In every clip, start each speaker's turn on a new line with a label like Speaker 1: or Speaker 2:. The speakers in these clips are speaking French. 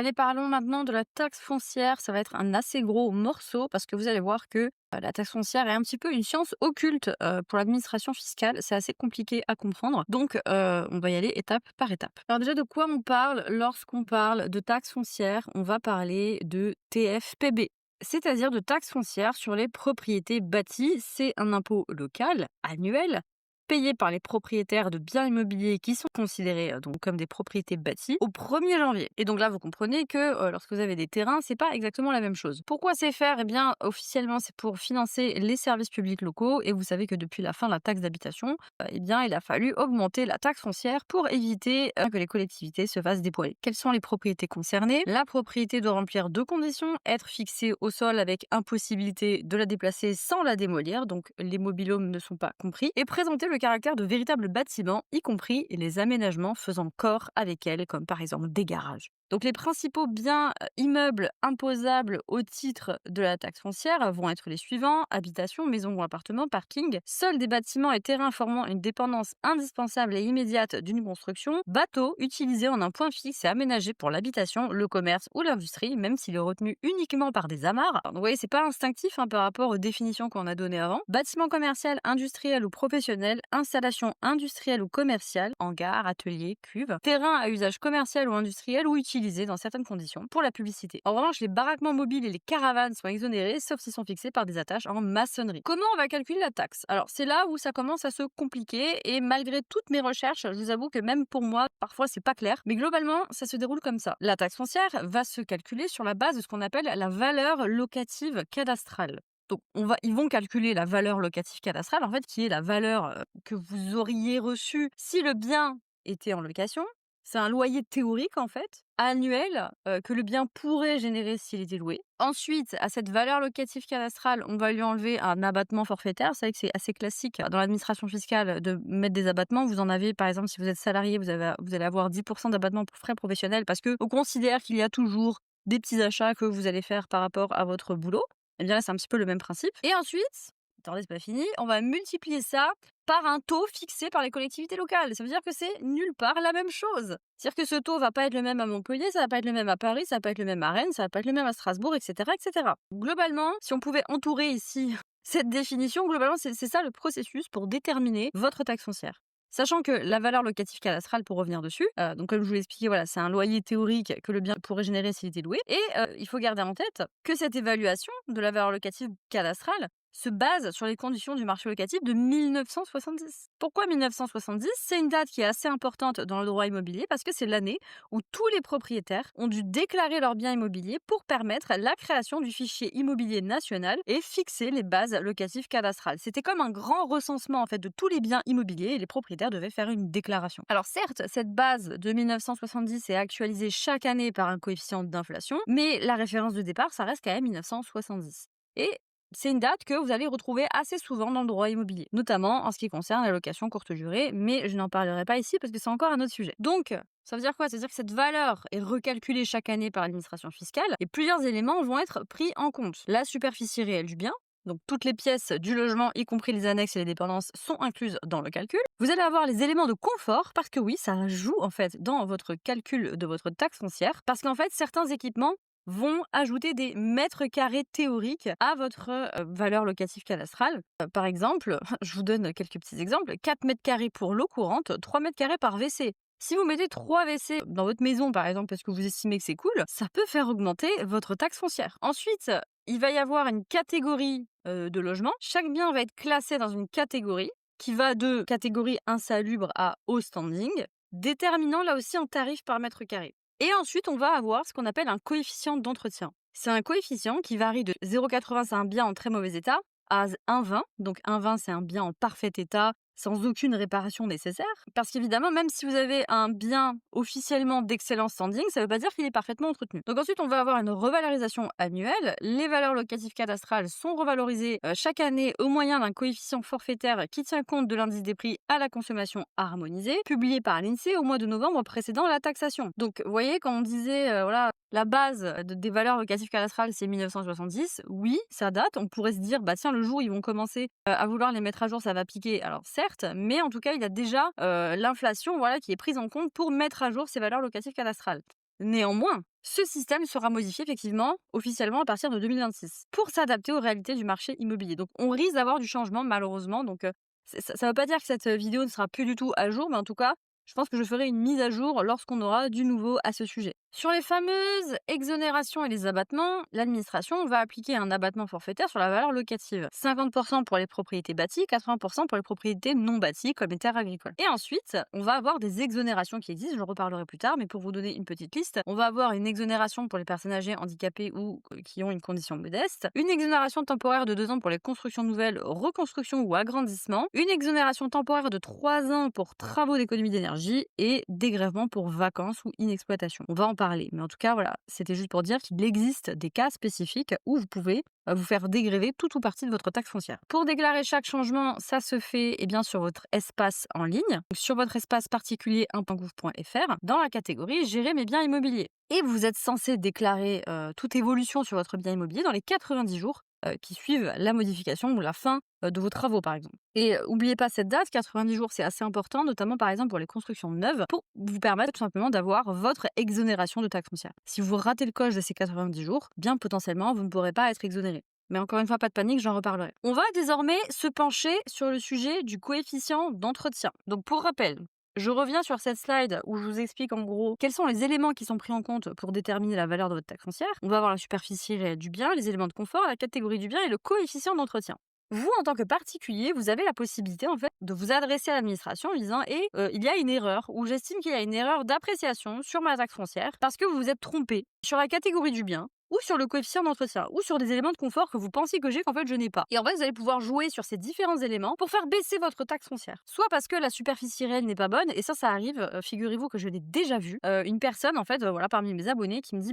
Speaker 1: Allez, parlons maintenant de la taxe foncière. Ça va être un assez gros morceau parce que vous allez voir que la taxe foncière est un petit peu une science occulte pour l'administration fiscale. C'est assez compliqué à comprendre. Donc, on va y aller étape par étape. Alors déjà, de quoi on parle lorsqu'on parle de taxe foncière? On va parler de TFPB. C'est-à-dire de taxe foncière sur les propriétés bâties. C'est un impôt local, annuel, payés par les propriétaires de biens immobiliers qui sont considérés donc comme des propriétés bâties au 1er janvier. Et donc là, vous comprenez que lorsque vous avez des terrains, c'est pas exactement la même chose. Pourquoi c'est faire? Eh bien, officiellement, c'est pour financer les services publics locaux. Et vous savez que depuis la fin de la taxe d'habitation, eh bien, il a fallu augmenter la taxe foncière pour éviter que les collectivités se fassent dépoiler. Quelles sont les propriétés concernées? La propriété doit remplir deux conditions: être fixée au sol avec impossibilité de la déplacer sans la démolir, donc les mobil-homes ne sont pas compris, et présenter le caractère de véritables bâtiments, y compris les aménagements faisant corps avec elles, comme par exemple des garages. Donc les principaux biens immeubles imposables au titre de la taxe foncière vont être les suivants: habitation, maison ou appartement, parking, seuls des bâtiments et terrains formant une dépendance indispensable et immédiate d'une construction, bateau utilisé en un point fixe et aménagé pour l'habitation, le commerce ou l'industrie, même s'il est retenu uniquement par des amarres. Alors, vous voyez, c'est pas instinctif par rapport aux définitions qu'on a données avant. Bâtiment commercial, industriel ou professionnel, installation industrielle ou commerciale, hangar, atelier, cuve, terrain à usage commercial ou industriel ou utilisé dans certaines conditions pour la publicité. En revanche, les baraquements mobiles et les caravanes sont exonérés, sauf s'ils sont fixés par des attaches en maçonnerie. Comment on va calculer la taxe? Alors, c'est là où ça commence à se compliquer, et malgré toutes mes recherches, je vous avoue que même pour moi, parfois c'est pas clair, mais globalement, ça se déroule comme ça. La taxe foncière va se calculer sur la base de ce qu'on appelle la valeur locative cadastrale. Donc, ils vont calculer la valeur locative cadastrale, en fait, qui est la valeur que vous auriez reçue si le bien était en location. C'est un loyer théorique, en fait, annuel, que le bien pourrait générer s'il était loué. Ensuite, à cette valeur locative cadastrale, on va lui enlever un abattement forfaitaire. C'est vrai que c'est assez classique dans l'administration fiscale de mettre des abattements. Vous en avez, par exemple, si vous êtes salarié, vous allez avoir 10% d'abattement pour frais professionnels parce qu'on considère qu'il y a toujours des petits achats que vous allez faire par rapport à votre boulot. Eh bien là, c'est un petit peu le même principe. Et ensuite, attendez, c'est pas fini, on va multiplier ça par un taux fixé par les collectivités locales. Ça veut dire que c'est nulle part la même chose. C'est-à-dire que ce taux va pas être le même à Montpellier, ça va pas être le même à Paris, ça va pas être le même à Rennes, ça va pas être le même à Strasbourg, etc., etc. Globalement, si on pouvait entourer ici cette définition, globalement, c'est ça le processus pour déterminer votre taxe foncière. Sachant que la valeur locative cadastrale, pour revenir dessus, donc comme je vous l'ai expliqué, voilà, c'est un loyer théorique que le bien pourrait générer s'il était loué. Et il faut garder en tête que cette évaluation de la valeur locative cadastrale se base sur les conditions du marché locatif de 1970. Pourquoi 1970? C'est une date qui est assez importante dans le droit immobilier parce que c'est l'année où tous les propriétaires ont dû déclarer leurs biens immobiliers pour permettre la création du fichier immobilier national et fixer les bases locatives cadastrales. C'était comme un grand recensement en fait de tous les biens immobiliers, et les propriétaires devaient faire une déclaration. Alors certes, cette base de 1970 est actualisée chaque année par un coefficient d'inflation, mais la référence de départ, ça reste quand même 1970. Et c'est une date que vous allez retrouver assez souvent dans le droit immobilier, notamment en ce qui concerne la location courte durée, mais je n'en parlerai pas ici parce que c'est encore un autre sujet. Donc, ça veut dire quoi? Ça veut dire que cette valeur est recalculée chaque année par l'administration fiscale et plusieurs éléments vont être pris en compte. La superficie réelle du bien, donc toutes les pièces du logement, y compris les annexes et les dépendances, sont incluses dans le calcul. Vous allez avoir les éléments de confort, parce que oui, ça joue en fait dans votre calcul de votre taxe foncière, parce qu'en fait, certains équipements vont ajouter des mètres carrés théoriques à votre valeur locative cadastrale. Par exemple, je vous donne quelques petits exemples: 4 mètres carrés pour l'eau courante, 3 mètres carrés par WC. Si vous mettez 3 WC dans votre maison, par exemple, parce que vous estimez que c'est cool, ça peut faire augmenter votre taxe foncière. Ensuite, il va y avoir une catégorie de logements. Chaque bien va être classé dans une catégorie qui va de catégorie insalubre à haut standing, déterminant là aussi un tarif par mètre carré. Et ensuite, on va avoir ce qu'on appelle un coefficient d'entretien. C'est un coefficient qui varie de 0,80, c'est un bien en très mauvais état, à 1,20. Donc 1,20, c'est un bien en parfait état, sans aucune réparation nécessaire. Parce qu'évidemment, même si vous avez un bien officiellement d'excellent standing, ça ne veut pas dire qu'il est parfaitement entretenu. Donc ensuite, on va avoir une revalorisation annuelle. Les valeurs locatives cadastrales sont revalorisées chaque année au moyen d'un coefficient forfaitaire qui tient compte de l'indice des prix à la consommation harmonisé, publié par l'INSEE au mois de novembre précédant la taxation. Donc, vous voyez, quand on disait, voilà, la base des valeurs locatives cadastrales, c'est 1970. Oui, ça date. On pourrait se dire, bah tiens, le jour où ils vont commencer à vouloir les mettre à jour, ça va piquer. Alors certes, mais en tout cas, il y a déjà l'inflation, voilà, qui est prise en compte pour mettre à jour ces valeurs locatives cadastrales. Néanmoins, ce système sera modifié effectivement officiellement à partir de 2026 pour s'adapter aux réalités du marché immobilier. Donc on risque d'avoir du changement malheureusement. Donc ça ne veut pas dire que cette vidéo ne sera plus du tout à jour, mais en tout cas, je pense que je ferai une mise à jour lorsqu'on aura du nouveau à ce sujet. Sur les fameuses exonérations et les abattements, l'administration va appliquer un abattement forfaitaire sur la valeur locative. 50% pour les propriétés bâties, 80% pour les propriétés non bâties comme les terres agricoles. Et ensuite, on va avoir des exonérations qui existent, j'en reparlerai plus tard, mais pour vous donner une petite liste, on va avoir une exonération pour les personnes âgées, handicapées ou qui ont une condition modeste, une exonération temporaire de 2 ans pour les constructions nouvelles, reconstruction ou agrandissement, une exonération temporaire de 3 ans pour travaux d'économie d'énergie et dégrèvement pour vacances ou inexploitation. On va en parler, mais en tout cas, voilà, c'était juste pour dire qu'il existe des cas spécifiques où vous pouvez vous faire dégréver tout ou partie de votre taxe foncière. Pour déclarer chaque changement, ça se fait sur votre espace en ligne, donc sur votre espace particulier 1.gouv.fr, dans la catégorie Gérer mes biens immobiliers. Et vous êtes censé déclarer toute évolution sur votre bien immobilier dans les 90 jours qui suivent la modification ou la fin de vos travaux, par exemple. Et n'oubliez pas cette date, 90 jours, c'est assez important, notamment par exemple pour les constructions neuves, pour vous permettre tout simplement d'avoir votre exonération de taxe foncière. Si vous ratez le coche de ces 90 jours, bien potentiellement, vous ne pourrez pas être exonéré. Mais encore une fois, pas de panique, j'en reparlerai. On va désormais se pencher sur le sujet du coefficient d'entretien. Donc pour rappel, je reviens sur cette slide où je vous explique en gros quels sont les éléments qui sont pris en compte pour déterminer la valeur de votre taxe foncière. On va avoir la superficie réelle du bien, les éléments de confort, la catégorie du bien et le coefficient d'entretien. Vous, en tant que particulier, vous avez la possibilité en fait de vous adresser à l'administration en disant il y a une erreur ou j'estime qu'il y a une erreur d'appréciation sur ma taxe foncière parce que vous vous êtes trompé sur la catégorie du bien ou sur le coefficient d'entretien, ou sur des éléments de confort que vous pensiez que j'ai qu'en fait je n'ai pas. Et en fait, vous allez pouvoir jouer sur ces différents éléments pour faire baisser votre taxe foncière. Soit parce que la superficie réelle n'est pas bonne, et ça arrive, figurez-vous que je l'ai déjà vu, une personne en fait, voilà, parmi mes abonnés qui me dit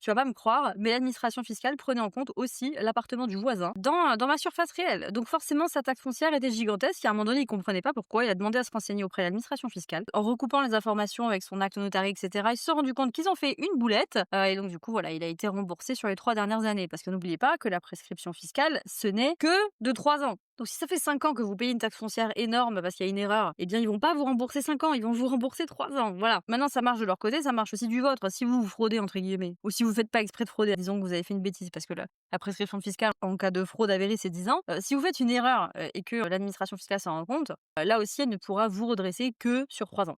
Speaker 1: tu vas pas me croire, mais l'administration fiscale prenait en compte aussi l'appartement du voisin dans ma surface réelle. Donc forcément, sa taxe foncière était gigantesque et à un moment donné, il comprenait pas pourquoi. Il a demandé à se renseigner auprès de l'administration fiscale. En recoupant les informations avec son acte notarié, etc., il s'est rendu compte qu'ils ont fait une boulette. Et donc du coup, voilà, il a été remboursé sur les 3 dernières années. Parce que n'oubliez pas que la prescription fiscale, ce n'est que de 3 ans. Donc si ça fait 5 ans que vous payez une taxe foncière énorme parce qu'il y a une erreur, eh bien ils vont pas vous rembourser 5 ans, ils vont vous rembourser 3 ans. Voilà. Maintenant ça marche de leur côté, ça marche aussi du vôtre. Si vous fraudez entre guillemets, ou si vous faites pas exprès de frauder, disons que vous avez fait une bêtise parce que la prescription fiscale en cas de fraude avérée c'est 10 ans. Si vous faites une erreur et que l'administration fiscale s'en rend compte, là aussi elle ne pourra vous redresser que sur 3 ans.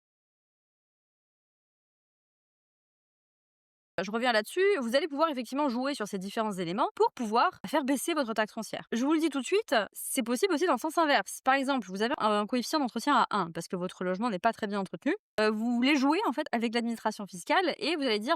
Speaker 1: Je reviens là-dessus, vous allez pouvoir effectivement jouer sur ces différents éléments pour pouvoir faire baisser votre taxe foncière. Je vous le dis tout de suite, c'est possible aussi dans le sens inverse. Par exemple, vous avez un coefficient d'entretien à 1 parce que votre logement n'est pas très bien entretenu. Vous voulez jouer en fait avec l'administration fiscale et vous allez dire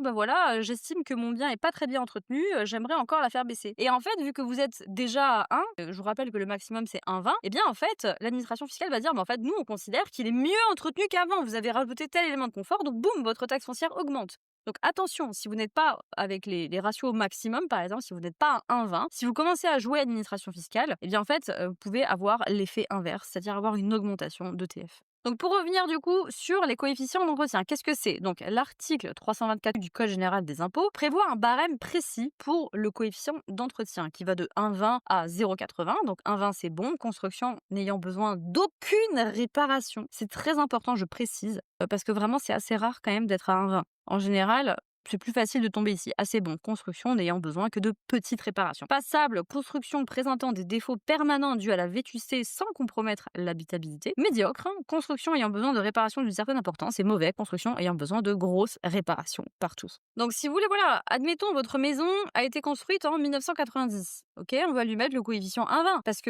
Speaker 1: j'estime que mon bien est pas très bien entretenu, j'aimerais encore la faire baisser. Et en fait, vu que vous êtes déjà à 1, je vous rappelle que le maximum c'est 1,20, et bien en fait, l'administration fiscale va dire nous on considère qu'il est mieux entretenu qu'avant. Vous avez rajouté tel élément de confort, donc boum, votre taxe foncière augmente. Donc attention, si vous n'êtes pas avec les ratios au maximum, par exemple, si vous n'êtes pas à 1,20, si vous commencez à jouer administration fiscale, eh bien en fait, vous pouvez avoir l'effet inverse, c'est-à-dire avoir une augmentation d'ETF. Donc pour revenir du coup sur les coefficients d'entretien, qu'est-ce que c'est? Donc l'article 324 du Code général des impôts prévoit un barème précis pour le coefficient d'entretien qui va de 1,20 à 0,80. Donc 1,20 c'est bon, construction n'ayant besoin d'aucune réparation. C'est très important, je précise, parce que vraiment c'est assez rare quand même d'être à 1,20. En général, c'est plus facile de tomber ici. Assez bon, construction n'ayant besoin que de petites réparations. Passable, construction présentant des défauts permanents dus à la vétusté sans compromettre l'habitabilité. Médiocre, construction ayant besoin de réparations d'une certaine importance. Et mauvais, construction ayant besoin de grosses réparations partout. Donc si vous voulez, voilà, admettons votre maison a été construite en 1990. Ok, on va lui mettre le coefficient 1,20 parce que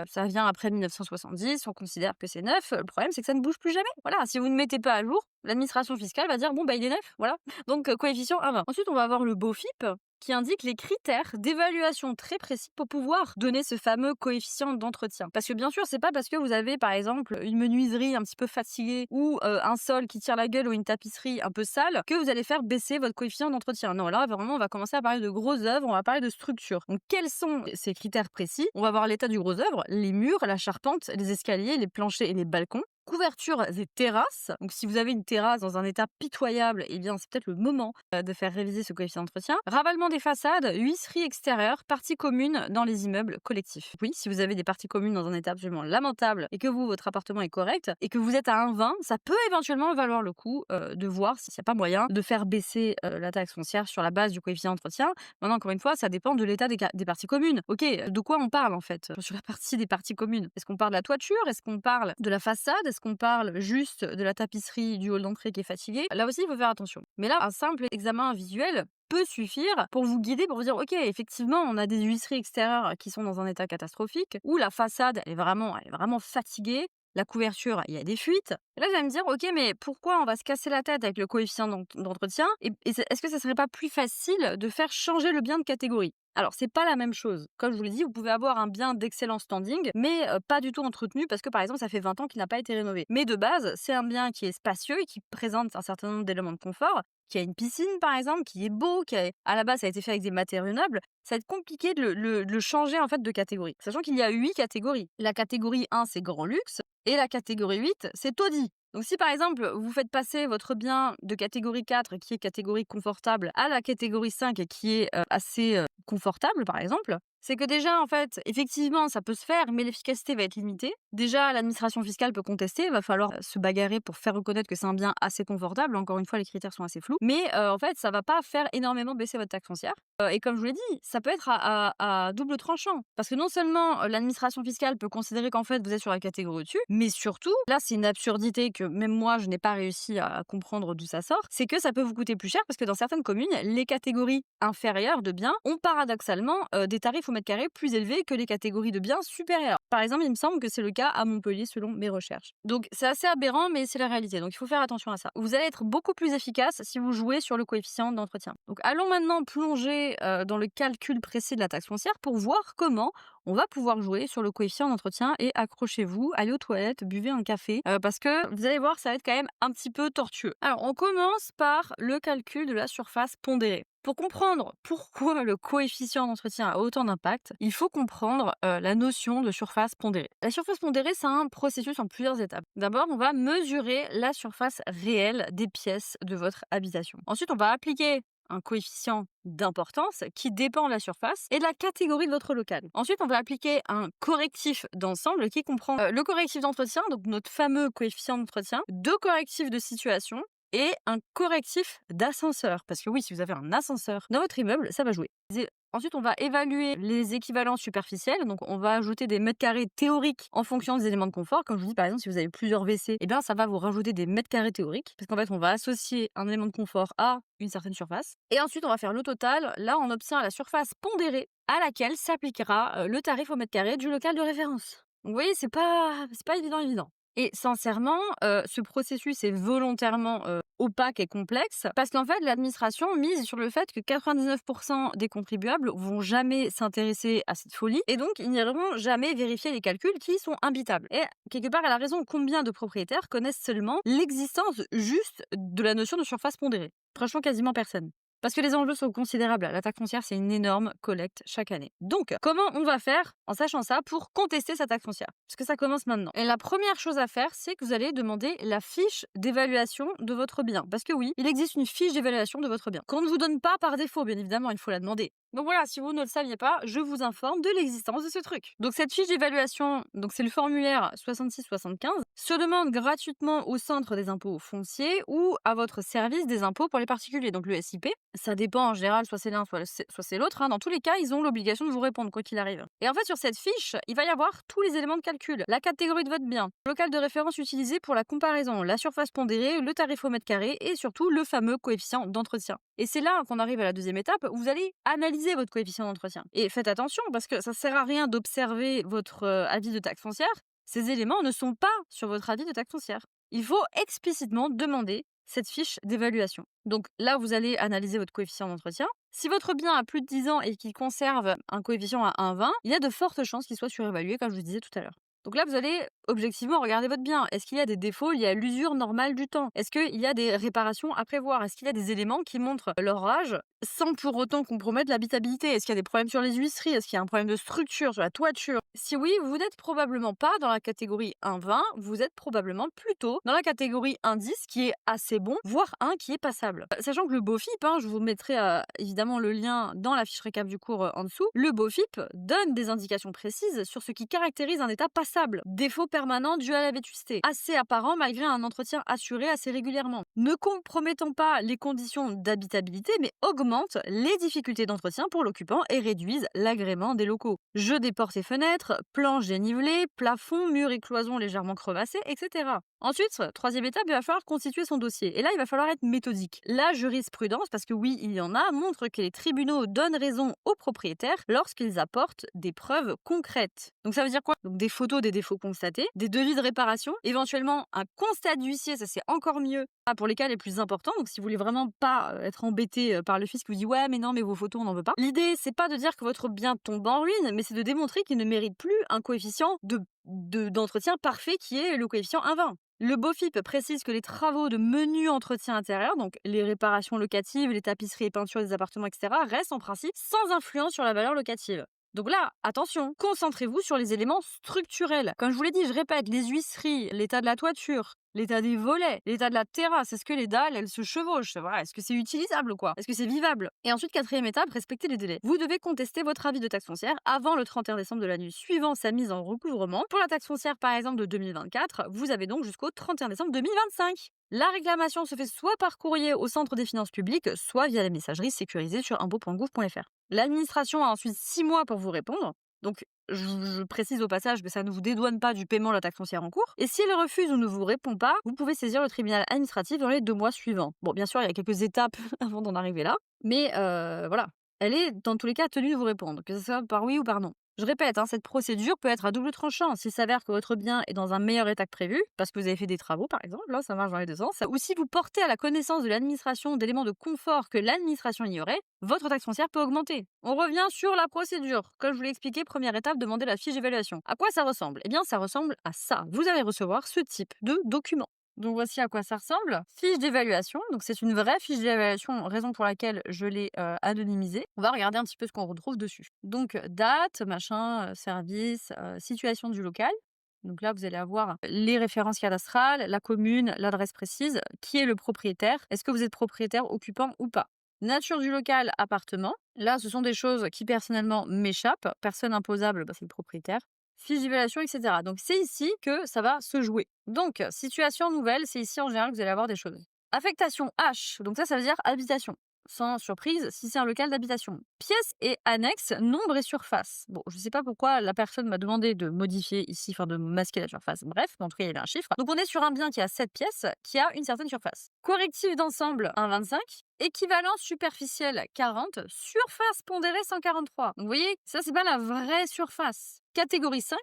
Speaker 1: ça vient après 1970, on considère que c'est neuf. Le problème c'est que ça ne bouge plus jamais. Voilà, si vous ne mettez pas à jour, l'administration fiscale va dire il est neuf, voilà. Donc coefficient 1,20. Ensuite, on va avoir le BOFIP qui indique les critères d'évaluation très précis pour pouvoir donner ce fameux coefficient d'entretien. Parce que bien sûr, c'est pas parce que vous avez par exemple une menuiserie un petit peu fatiguée ou un sol qui tire la gueule ou une tapisserie un peu sale que vous allez faire baisser votre coefficient d'entretien. Non, là vraiment, on va commencer à parler de grosses œuvres, on va parler de structure. Donc quels sont ces critères précis? On va voir l'état du gros œuvre, les murs, la charpente, les escaliers, les planchers et les balcons. Couverture des terrasses. Donc si vous avez une terrasse dans un état pitoyable, eh bien c'est peut-être le moment de faire réviser ce coefficient d'entretien. Ravalement des façades, huisseries extérieures, parties communes dans les immeubles collectifs. Oui, si vous avez des parties communes dans un état absolument lamentable et que vous, votre appartement est correct et que vous êtes à 1,20, ça peut éventuellement valoir le coup de voir s'il n'y a pas moyen de faire baisser la taxe foncière sur la base du coefficient d'entretien. Maintenant, encore une fois, ça dépend de l'état des parties communes. Ok, de quoi on parle en fait sur la partie des parties communes? Est-ce qu'on parle de la toiture? Est-ce qu'on parle de la façade? Est-ce qu'on parle juste de la tapisserie du hall d'entrée qui est fatiguée? Là aussi, il faut faire attention. Mais là, un simple examen visuel peut suffire pour vous guider, pour vous dire ok, effectivement, on a des huisseries extérieures qui sont dans un état catastrophique, ou la façade elle est vraiment fatiguée, la couverture, il y a des fuites. Et là, vous allez me dire, ok, mais pourquoi on va se casser la tête avec le coefficient d'entretien? Est-ce que ça serait pas plus facile de faire changer le bien de catégorie? Alors, c'est pas la même chose. Comme je vous l'ai dit, vous pouvez avoir un bien d'excellent standing, mais pas du tout entretenu parce que, par exemple, ça fait 20 ans qu'il n'a pas été rénové. Mais de base, c'est un bien qui est spacieux et qui présente un certain nombre d'éléments de confort, qui a une piscine, par exemple, qui est beau, à la base, ça a été fait avec des matériaux nobles. Ça va être compliqué de le changer, en fait, de catégorie. Sachant qu'il y a 8 catégories. La catégorie 1, c'est grand luxe, et la catégorie 8, c'est taudis. Donc si par exemple, vous faites passer votre bien de catégorie 4, qui est catégorie confortable, à la catégorie 5, qui est assez confortable, par exemple, c'est que déjà, en fait, effectivement, ça peut se faire, mais l'efficacité va être limitée. Déjà, l'administration fiscale peut contester, il va falloir se bagarrer pour faire reconnaître que c'est un bien assez confortable. Encore une fois, les critères sont assez flous. Mais en fait, ça va pas faire énormément baisser votre taxe foncière. Et comme je vous l'ai dit, ça peut être à double tranchant. Parce que non seulement l'administration fiscale peut considérer qu'en fait, vous êtes sur la catégorie au-dessus, mais surtout, là, c'est une absurdité que même moi, je n'ai pas réussi à comprendre d'où ça sort, c'est que ça peut vous coûter plus cher parce que dans certaines communes, les catégories inférieures de biens ont paradoxalement des tarifs au mètre carré plus élevés que les catégories de biens supérieures. Par exemple, il me semble que c'est le cas à Montpellier selon mes recherches. Donc c'est assez aberrant, mais c'est la réalité. Donc il faut faire attention à ça. Vous allez être beaucoup plus efficace si vous jouez sur le coefficient d'entretien. Donc allons maintenant plonger dans le calcul précis de la taxe foncière pour voir comment on va pouvoir jouer sur le coefficient d'entretien et accrochez-vous, allez aux toilettes, buvez un café, parce que vous allez voir, ça va être quand même un petit peu tortueux. Alors, on commence par le calcul de la surface pondérée. Pour comprendre pourquoi le coefficient d'entretien a autant d'impact, il faut comprendre la notion de surface pondérée. La surface pondérée, c'est un processus en plusieurs étapes. D'abord, on va mesurer la surface réelle des pièces de votre habitation. Ensuite, on va appliquer un coefficient d'importance qui dépend de la surface et de la catégorie de votre local. Ensuite, on va appliquer un correctif d'ensemble qui comprend le correctif d'entretien, donc notre fameux coefficient d'entretien, deux correctifs de situation et un correctif d'ascenseur. Parce que oui, si vous avez un ascenseur dans votre immeuble, ça va jouer. Ensuite, on va évaluer les équivalences superficielles. Donc, on va ajouter des mètres carrés théoriques en fonction des éléments de confort. Comme je vous dis, par exemple, si vous avez plusieurs WC, eh bien, ça va vous rajouter des mètres carrés théoriques. Parce qu'en fait, on va associer un élément de confort à une certaine surface. Et ensuite, on va faire le total. Là, on obtient la surface pondérée à laquelle s'appliquera le tarif au mètre carré du local de référence. Donc, vous voyez, c'est pas évident. Et sincèrement, ce processus est volontairement opaque et complexe parce qu'en fait, l'administration mise sur le fait que 99% des contribuables vont jamais s'intéresser à cette folie et donc ils n'iront jamais vérifier les calculs qui sont imbitables. Et quelque part, elle a raison, combien de propriétaires connaissent seulement l'existence juste de la notion de surface pondérée? Franchement, quasiment personne. Parce que les enjeux sont considérables. La taxe foncière, c'est une énorme collecte chaque année. Donc, comment on va faire, en sachant ça, pour contester sa taxe foncière? Parce que ça commence maintenant. Et la première chose à faire, c'est que vous allez demander la fiche d'évaluation de votre bien. Parce que oui, il existe une fiche d'évaluation de votre bien. Qu'on ne vous donne pas par défaut, bien évidemment, il faut la demander. Donc voilà, si vous ne le saviez pas, je vous informe de l'existence de ce truc. Donc cette fiche d'évaluation, donc c'est le formulaire 6675, se demande gratuitement au centre des impôts fonciers ou à votre service des impôts pour les particuliers, donc le SIP. Ça dépend en général, soit c'est l'un, soit c'est l'autre. Dans tous les cas, ils ont l'obligation de vous répondre quoi qu'il arrive. Et en fait, sur cette fiche, il va y avoir tous les éléments de calcul. La catégorie de votre bien, le local de référence utilisé pour la comparaison, la surface pondérée, le tarif au mètre carré et surtout le fameux coefficient d'entretien. Et c'est là qu'on arrive à la deuxième étape où vous allez analyser votre coefficient d'entretien. Et faites attention parce que ça sert à rien d'observer votre avis de taxe foncière. Ces éléments ne sont pas sur votre avis de taxe foncière. Il faut explicitement demander cette fiche d'évaluation. Donc là, vous allez analyser votre coefficient d'entretien. Si votre bien a plus de 10 ans et qu'il conserve un coefficient à 1,20, il y a de fortes chances qu'il soit surévalué, comme je vous disais tout à l'heure. Donc là, vous allez objectivement regarder votre bien. Est-ce qu'il y a des défauts liés à l'usure normale du temps? Est-ce qu'il y a des réparations à prévoir? Est-ce qu'il y a des éléments qui montrent leur âge sans pour autant compromettre l'habitabilité? Est-ce qu'il y a des problèmes sur les huisseries? Est-ce qu'il y a un problème de structure sur la toiture? Si oui, vous n'êtes probablement pas dans la catégorie 1,20, vous êtes probablement plutôt dans la catégorie 1,10 qui est assez bon, voire un qui est passable. Sachant que le BOFIP, je vous mettrai évidemment le lien dans la fiche récap du cours en dessous, le BOFIP donne des indications précises sur ce qui caractérise un état passable. Défaut permanent dû à la vétusté, assez apparent malgré un entretien assuré assez régulièrement. Ne compromettant pas les conditions d'habitabilité, mais augmente les difficultés d'entretien pour l'occupant et réduisent l'agrément des locaux. Jeu des portes et fenêtres, planches dénivelées, plafonds, murs et cloisons légèrement crevassés, etc. Ensuite, troisième étape, il va falloir constituer son dossier. Et là, il va falloir être méthodique. La jurisprudence, parce que oui, il y en a, montre que les tribunaux donnent raison aux propriétaires lorsqu'ils apportent des preuves concrètes. Donc ça veut dire quoi? Donc des photos des défauts constatés, des devis de réparation, éventuellement un constat d'huissier, ça c'est encore mieux pour les cas les plus importants. Donc si vous voulez vraiment pas être embêté par le fisc qui vous dit ouais mais non mais vos photos on n'en veut pas. L'idée c'est pas de dire que votre bien tombe en ruine, mais c'est de démontrer qu'il ne mérite plus un coefficient d'entretien parfait qui est le coefficient 1,20. Le BOFIP précise que les travaux de menu entretien intérieur, donc les réparations locatives, les tapisseries et peintures des appartements, etc., restent en principe sans influence sur la valeur locative. Donc là, attention, concentrez-vous sur les éléments structurels. Comme je vous l'ai dit, je répète, les huisseries, l'état de la toiture, l'état des volets, l'état de la terrasse, est-ce que les dalles, elles se chevauchent? Voilà, est-ce que c'est utilisable quoi? Est-ce que c'est vivable? Et ensuite, quatrième étape, respectez les délais. Vous devez contester votre avis de taxe foncière avant le 31 décembre de l'année suivant sa mise en recouvrement. Pour la taxe foncière, par exemple, de 2024, vous avez donc jusqu'au 31 décembre 2025. La réclamation se fait soit par courrier au centre des finances publiques, soit via la messagerie sécurisée sur impôts.gouv.fr. L'administration a ensuite 6 mois pour vous répondre. Donc, je précise au passage que ça ne vous dédouane pas du paiement de la taxe foncière en cours. Et s'il refuse ou ne vous répond pas, vous pouvez saisir le tribunal administratif dans les 2 mois suivants. Bon, bien sûr, il y a quelques étapes avant d'en arriver là. Mais voilà, elle est dans tous les cas tenue de vous répondre, que ce soit par oui ou par non. Je répète, cette procédure peut être à double tranchant. S'il s'avère que votre bien est dans un meilleur état que prévu, parce que vous avez fait des travaux par exemple, là ça marche dans les deux sens, ou si vous portez à la connaissance de l'administration d'éléments de confort que l'administration ignorait, votre taxe foncière peut augmenter. On revient sur la procédure. Comme je vous l'ai expliqué, première étape, demandez la fiche d'évaluation. À quoi ça ressemble? Eh bien ça ressemble à ça. Vous allez recevoir ce type de document. Donc voici à quoi ça ressemble. Fiche d'évaluation, donc c'est une vraie fiche d'évaluation, raison pour laquelle je l'ai anonymisée. On va regarder un petit peu ce qu'on retrouve dessus. Donc date, machin, service, situation du local. Donc là, vous allez avoir les références cadastrales, la commune, l'adresse précise, qui est le propriétaire, est-ce que vous êtes propriétaire, occupant ou pas. Nature du local, appartement. Là, ce sont des choses qui personnellement m'échappent. Personne imposable, c'est le propriétaire. Fiche d'évaluation, etc. Donc c'est ici que ça va se jouer. Donc, situation nouvelle, c'est ici en général que vous allez avoir des choses. Affectation H, donc ça veut dire habitation. Sans surprise, si c'est un local d'habitation. Pièces et annexes, nombre et surface. Bon, je sais pas pourquoi la personne m'a demandé de modifier ici, de masquer la surface. Bref, en tout cas, il y avait un chiffre. Donc on est sur un bien qui a 7 pièces, qui a une certaine surface. Correctif d'ensemble, 1,25. Équivalence superficielle, 40. Surface pondérée, 143. Donc vous voyez, ça c'est pas la vraie surface. Catégorie 5.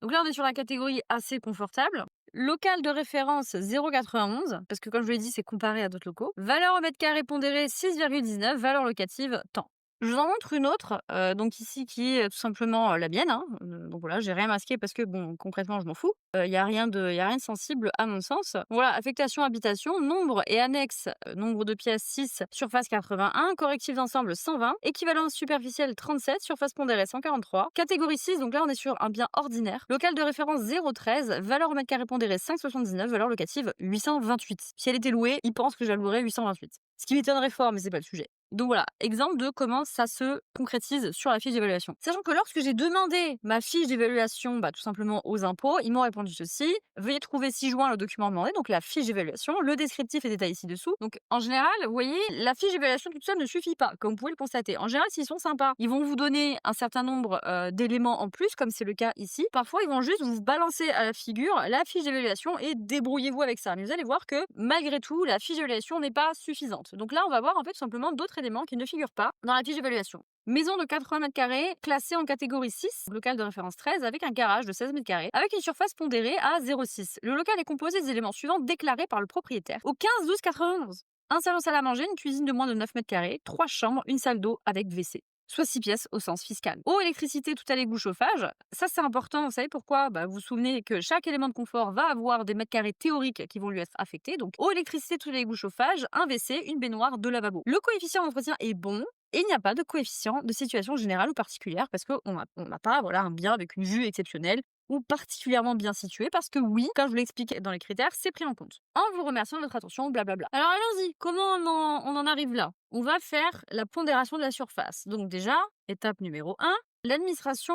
Speaker 1: Donc là, on est sur la catégorie assez confortable. Local de référence 0,91, parce que comme je vous l'ai dit, c'est comparé à d'autres locaux. Valeur au mètre carré pondérée 6,19, valeur locative tant. Je vous en montre une autre, donc ici qui est tout simplement la mienne. Donc voilà, j'ai rien masqué parce que bon, concrètement, je m'en fous. Il y a rien de sensible à mon sens. Voilà, affectation, habitation, nombre et annexe, nombre de pièces 6, surface 81, correctif d'ensemble 120, équivalence superficielle 37, surface pondérée 143, catégorie 6, donc là on est sur un bien ordinaire. Local de référence 0,13, valeur au mètre carré pondérée 5,79, valeur locative 828. Si elle était louée, il pense que je la louerais 828. Ce qui m'étonnerait fort, mais c'est pas le sujet. Donc voilà, exemple de comment ça se concrétise sur la fiche d'évaluation. Sachant que lorsque j'ai demandé ma fiche d'évaluation tout simplement aux impôts, ils m'ont répondu ceci: veuillez trouver ci-joint le document demandé, donc la fiche d'évaluation, le descriptif est détaillé ci-dessous. Donc en général, vous voyez, la fiche d'évaluation toute seule ne suffit pas, comme vous pouvez le constater. En général, s'ils sont sympas, ils vont vous donner un certain nombre d'éléments en plus, comme c'est le cas ici. Parfois, ils vont juste vous balancer à la figure la fiche d'évaluation et débrouillez-vous avec ça. Mais vous allez voir que malgré tout, la fiche d'évaluation n'est pas suffisante. Donc là, on va voir en fait tout simplement d'autres éléments qui ne figurent pas dans la fiche d'évaluation. Maison de 80 mètres carrés, classée en catégorie 6, local de référence 13, avec un garage de 16 mètres carrés, avec une surface pondérée à 0,6. Le local est composé des éléments suivants déclarés par le propriétaire au 15-12-91. Un salon salle à manger, une cuisine de moins de 9 mètres carrés, 3 chambres, une salle d'eau avec WC. soit 6 pièces au sens fiscal. Eau, électricité, tout à l'égout, chauffage, ça c'est important, vous savez pourquoi? Vous vous souvenez que chaque élément de confort va avoir des mètres carrés théoriques qui vont lui être affectés, donc eau, électricité, tout à l'égout, chauffage, un WC, une baignoire, 2 lavabos. Le coefficient d'entretien est bon, et il n'y a pas de coefficient de situation générale ou particulière parce qu'on n'a pas voilà, un bien avec une vue exceptionnelle ou particulièrement bien situé parce que oui, comme je vous l'explique dans les critères, c'est pris en compte. En vous remerciant de votre attention, blablabla. Alors allons-y, comment on en arrive là? On va faire la pondération de la surface. Donc déjà, étape numéro 1, l'administration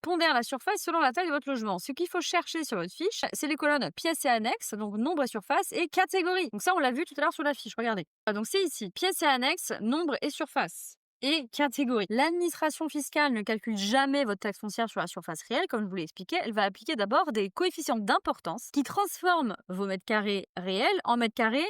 Speaker 1: pondère la surface selon la taille de votre logement. Ce qu'il faut chercher sur votre fiche, c'est les colonnes pièces et annexes, donc nombre et surface, et catégorie. Donc ça, on l'a vu tout à l'heure sur la fiche, regardez. Donc c'est ici, pièces et annexes, nombre et surface. Et catégorie. L'administration fiscale ne calcule jamais votre taxe foncière sur la surface réelle, comme je vous l'ai expliqué. Elle va appliquer d'abord des coefficients d'importance qui transforment vos mètres carrés réels en mètres carrés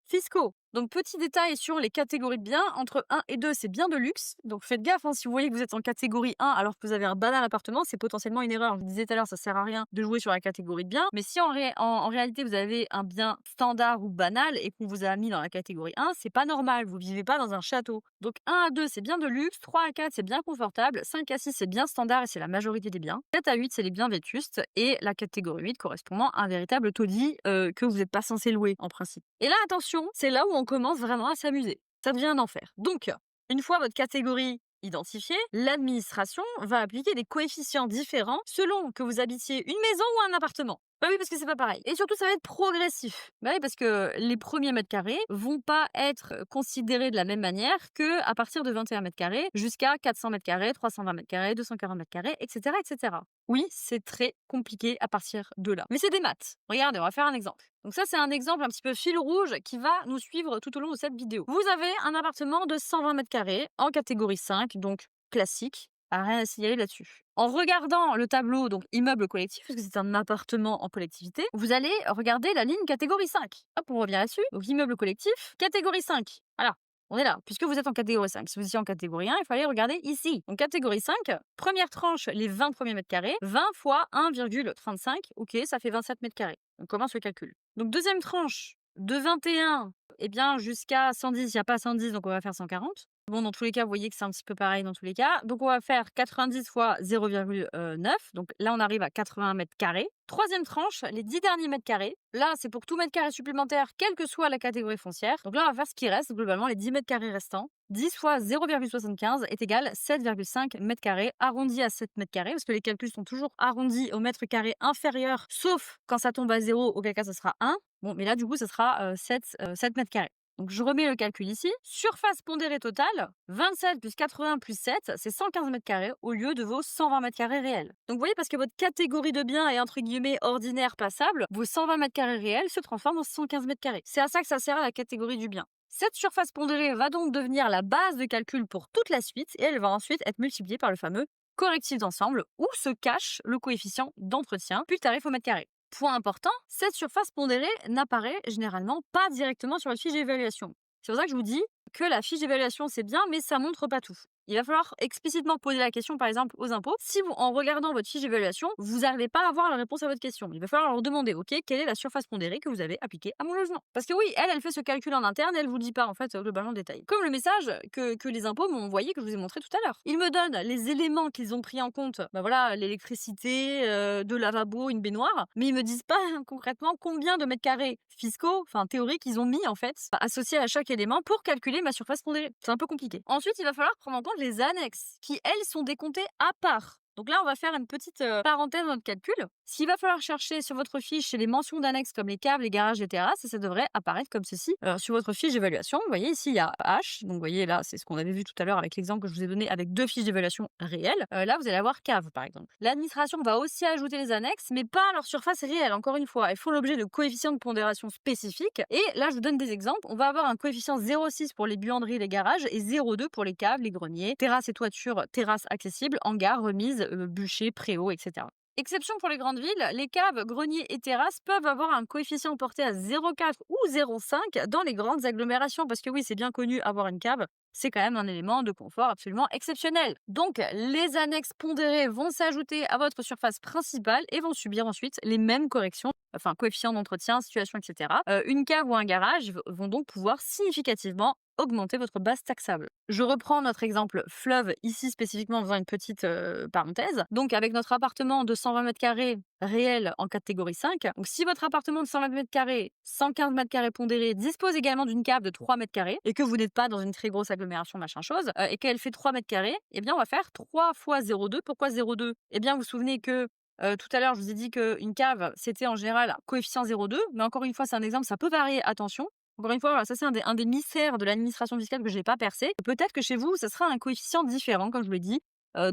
Speaker 1: fiscaux. Donc, petit détail sur les catégories de biens, entre 1 et 2, c'est bien de luxe. Donc, faites gaffe, si vous voyez que vous êtes en catégorie 1 alors que vous avez un banal appartement, c'est potentiellement une erreur. Je vous disais tout à l'heure, ça sert à rien de jouer sur la catégorie de biens. Mais si en réalité, vous avez un bien standard ou banal et qu'on vous a mis dans la catégorie 1, c'est pas normal. Vous vivez pas dans un château. Donc, 1 à 2, c'est bien de luxe. 3 à 4, c'est bien confortable. 5 à 6, c'est bien standard et c'est la majorité des biens. 7 à 8, c'est les biens vétustes. Et la catégorie 8 correspondant à un véritable taudis que vous n'êtes pas censé louer en principe. Et là, attention, c'est là où on commence vraiment à s'amuser. Ça devient un enfer. Donc, une fois votre catégorie identifiée, l'administration va appliquer des coefficients différents selon que vous habitiez une maison ou un appartement. Bah oui, parce que c'est pas pareil. Et surtout, ça va être progressif. Bah oui, parce que les premiers mètres carrés vont pas être considérés de la même manière que à partir de 21 mètres carrés jusqu'à 400 mètres carrés, 320 mètres carrés, 240 mètres carrés, etc., etc. Oui, c'est très compliqué à partir de là. Mais c'est des maths. Regardez, on va faire un exemple. Donc ça, c'est un exemple un petit peu fil rouge qui va nous suivre tout au long de cette vidéo. Vous avez un appartement de 120 mètres carrés en catégorie 5, donc classique. Rien à signaler là-dessus. En regardant le tableau, donc immeuble collectif, parce que c'est un appartement en collectivité, vous allez regarder la ligne catégorie 5. Hop, on revient là-dessus. Donc immeuble collectif, catégorie 5. Voilà. On est là, puisque vous êtes en catégorie 5. Si vous étiez en catégorie 1, il fallait regarder ici. Donc catégorie 5, première tranche, les 20 premiers mètres carrés, 20 fois 1,35, ok, ça fait 27 mètres carrés. On commence le calcul. Donc deuxième tranche, de 21, jusqu'à 110, il n'y a pas 110, donc on va faire 140. Bon, dans tous les cas, vous voyez que c'est un petit peu pareil dans tous les cas. Donc, on va faire 90 fois 0,9. Donc, là, on arrive à 80 mètres carrés. Troisième tranche, les 10 derniers mètres carrés. Là, c'est pour tout mètre carré supplémentaire, quelle que soit la catégorie foncière. Donc là, on va faire ce qui reste, globalement, les 10 mètres carrés restants. 10 fois 0,75 est égal à 7,5 mètres carrés, arrondi à 7 mètres carrés, parce que les calculs sont toujours arrondis au mètre carré inférieur, sauf quand ça tombe à 0, auquel cas, ça sera 1. Bon, mais là, du coup, ça sera 7 mètres carrés. Donc, je remets le calcul ici. Surface pondérée totale, 27 plus 80 plus 7, c'est 115 mètres carrés au lieu de vos 120 mètres carrés réels. Donc, vous voyez, parce que votre catégorie de biens est entre guillemets ordinaire passable, vos 120 mètres carrés réels se transforment en 115 mètres carrés. C'est à ça que ça sert à la catégorie du bien. Cette surface pondérée va donc devenir la base de calcul pour toute la suite et elle va ensuite être multipliée par le fameux correctif d'ensemble où se cache le coefficient d'entretien puis le tarif au mètre carré. Point important, cette surface pondérée n'apparaît généralement pas directement sur votre fiche d'évaluation. C'est pour ça que je vous dis que la fiche d'évaluation c'est bien, mais ça montre pas tout. Il va falloir explicitement poser la question, par exemple, aux impôts. Si vous, en regardant votre fiche d'évaluation, vous n'arrivez pas à avoir la réponse à votre question, il va falloir leur demander, ok, quelle est la surface pondérée que vous avez appliquée à mon logement? Parce que oui, elle fait ce calcul en interne et elle vous dit pas, en fait, globalement le détail. Comme le message que les impôts m'ont envoyé, que je vous ai montré tout à l'heure. Ils me donnent les éléments qu'ils ont pris en compte, voilà, l'électricité, deux lavabos, une baignoire, mais ils me disent pas concrètement combien de mètres carrés fiscaux, enfin théoriques, ils ont mis, en fait, associés à chaque élément pour calculer ma surface pondérée. C'est un peu compliqué. Ensuite, il va falloir prendre en compte les annexes, qui elles sont décomptées à part. Donc là, on va faire une petite parenthèse dans notre calcul. Ce qu'il va falloir chercher sur votre fiche, c'est les mentions d'annexes comme les caves, les garages, les terrasses, et ça devrait apparaître comme ceci sur votre fiche d'évaluation. Vous voyez ici, il y a H. Donc vous voyez là, c'est ce qu'on avait vu tout à l'heure avec l'exemple que je vous ai donné avec 2 fiches d'évaluation réelles. Là, vous allez avoir cave, par exemple. L'administration va aussi ajouter les annexes, mais pas leur surface réelle, encore une fois. Elles font l'objet de coefficients de pondération spécifiques. Et là, je vous donne des exemples. On va avoir un coefficient 0,6 pour les buanderies et les garages et 0,2 pour les caves, les greniers, terrasses et toitures, terrasses accessibles, hangars, remises, bûchers, préaux, etc. Exception pour les grandes villes, les caves, greniers et terrasses peuvent avoir un coefficient porté à 0,4 ou 0,5 dans les grandes agglomérations, parce que oui, c'est bien connu, avoir une cave, c'est quand même un élément de confort absolument exceptionnel. Donc, les annexes pondérées vont s'ajouter à votre surface principale et vont subir ensuite les mêmes corrections, enfin coefficients d'entretien, situation, etc. Une cave ou un garage vont donc pouvoir significativement augmenter votre base taxable. Je reprends notre exemple fleuve ici spécifiquement en faisant une petite parenthèse. Donc avec notre appartement de 120 mètres carrés réel en catégorie 5, donc si votre appartement de 120 mètres carrés, 115 mètres carrés pondéré dispose également d'une cave de 3 mètres carrés et que vous n'êtes pas dans une très grosse agglomération machin chose et qu'elle fait 3 mètres carrés, eh bien on va faire 3 fois 0,2. Pourquoi 0,2? Eh bien vous vous souvenez que tout à l'heure, je vous ai dit qu'une cave, c'était en général coefficient 0,2, mais encore une fois, c'est un exemple, ça peut varier, attention. Encore une fois, voilà, ça c'est un des mystères de l'administration fiscale que je n'ai pas percé. Peut-être que chez vous, ça sera un coefficient différent, comme je vous l'ai dit.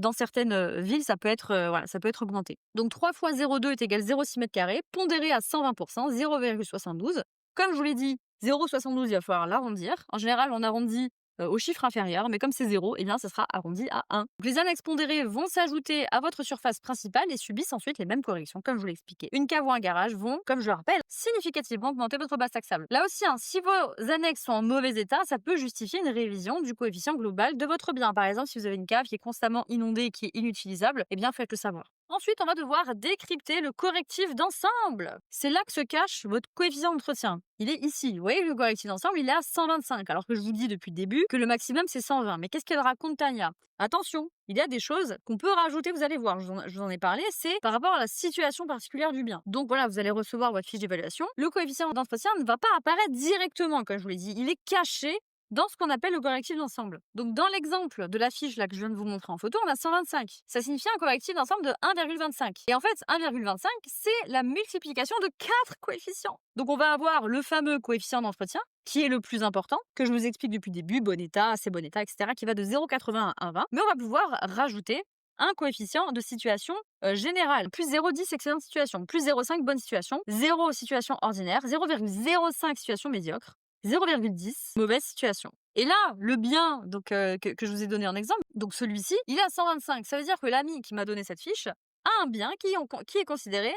Speaker 1: Dans certaines villes, ça peut être voilà, ça peut être augmenté. Donc 3 fois 0,2 est égal 0,6 mètres carrés, pondéré à 120%, 0,72. Comme je vous l'ai dit, 0,72, il va falloir l'arrondir. En général, on arrondit au chiffre inférieur, mais comme c'est 0, eh bien, ça sera arrondi à 1. Donc, les annexes pondérées vont s'ajouter à votre surface principale et subissent ensuite les mêmes corrections, comme je vous l'ai expliqué. Une cave ou un garage vont, comme je le rappelle, significativement augmenter votre base taxable. Là aussi, hein, si vos annexes sont en mauvais état, ça peut justifier une révision du coefficient global de votre bien. Par exemple, si vous avez une cave qui est constamment inondée et qui est inutilisable, eh bien, faites-le savoir. Ensuite, on va devoir décrypter le correctif d'ensemble. C'est là que se cache votre coefficient d'entretien. Il est ici. Vous voyez, le correctif d'ensemble, il est à 125, alors que je vous dis depuis le début que le maximum, c'est 120. Mais qu'est-ce qu'elle raconte, Tania? Attention, il y a des choses qu'on peut rajouter, vous allez voir, je vous en ai parlé, c'est par rapport à la situation particulière du bien. Donc voilà, vous allez recevoir votre fiche d'évaluation. Le coefficient d'entretien ne va pas apparaître directement, comme je vous l'ai dit. Il est caché dans ce qu'on appelle le correctif d'ensemble. Donc dans l'exemple de la fiche là que je viens de vous montrer en photo, on a 125. Ça signifie un correctif d'ensemble de 1,25. Et en fait, 1,25, c'est la multiplication de 4 coefficients. Donc on va avoir le fameux coefficient d'entretien, qui est le plus important, que je vous explique depuis le début, bon état, assez bon état, etc., qui va de 0,80 à 1,20. Mais on va pouvoir rajouter un coefficient de situation générale. Plus 0,10 excellente situation, plus 0,5 bonne situation, 0 situation ordinaire, 0,05 situation médiocre, 0,10 mauvaise situation. Et là, le bien donc, que je vous ai donné en exemple, donc celui-ci, il est à 125. Ça veut dire que l'ami qui m'a donné cette fiche a un bien qui est considéré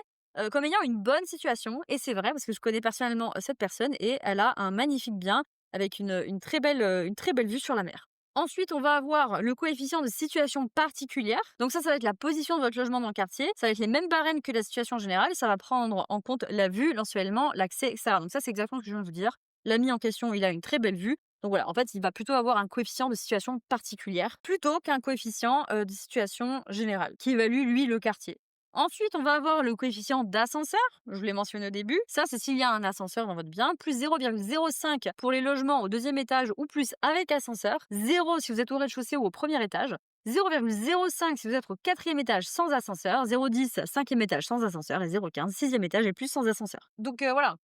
Speaker 1: comme ayant une bonne situation. Et c'est vrai parce que je connais personnellement cette personne et elle a un magnifique bien avec une très belle vue sur la mer. Ensuite, on va avoir le coefficient de situation particulière. Donc ça va être la position de votre logement dans le quartier. Ça va être les mêmes barèmes que la situation générale. Ça va prendre en compte la vue, l'ensoleillement, l'accès, etc. Donc ça, c'est exactement ce que je viens de vous dire. L'ami en question, il a une très belle vue. Donc voilà, en fait, il va plutôt avoir un coefficient de situation particulière plutôt qu'un coefficient de situation générale qui évalue, lui, le quartier. Ensuite, on va avoir le coefficient d'ascenseur. Je l'ai mentionné au début. Ça, c'est s'il y a un ascenseur dans votre bien. Plus 0,05 pour les logements au deuxième étage ou plus avec ascenseur. 0 si vous êtes au rez-de-chaussée ou au premier étage. 0,05 si vous êtes au quatrième étage sans ascenseur. 0,10 cinquième étage sans ascenseur. Et 0,15 sixième étage et plus sans ascenseur. Donc voilà.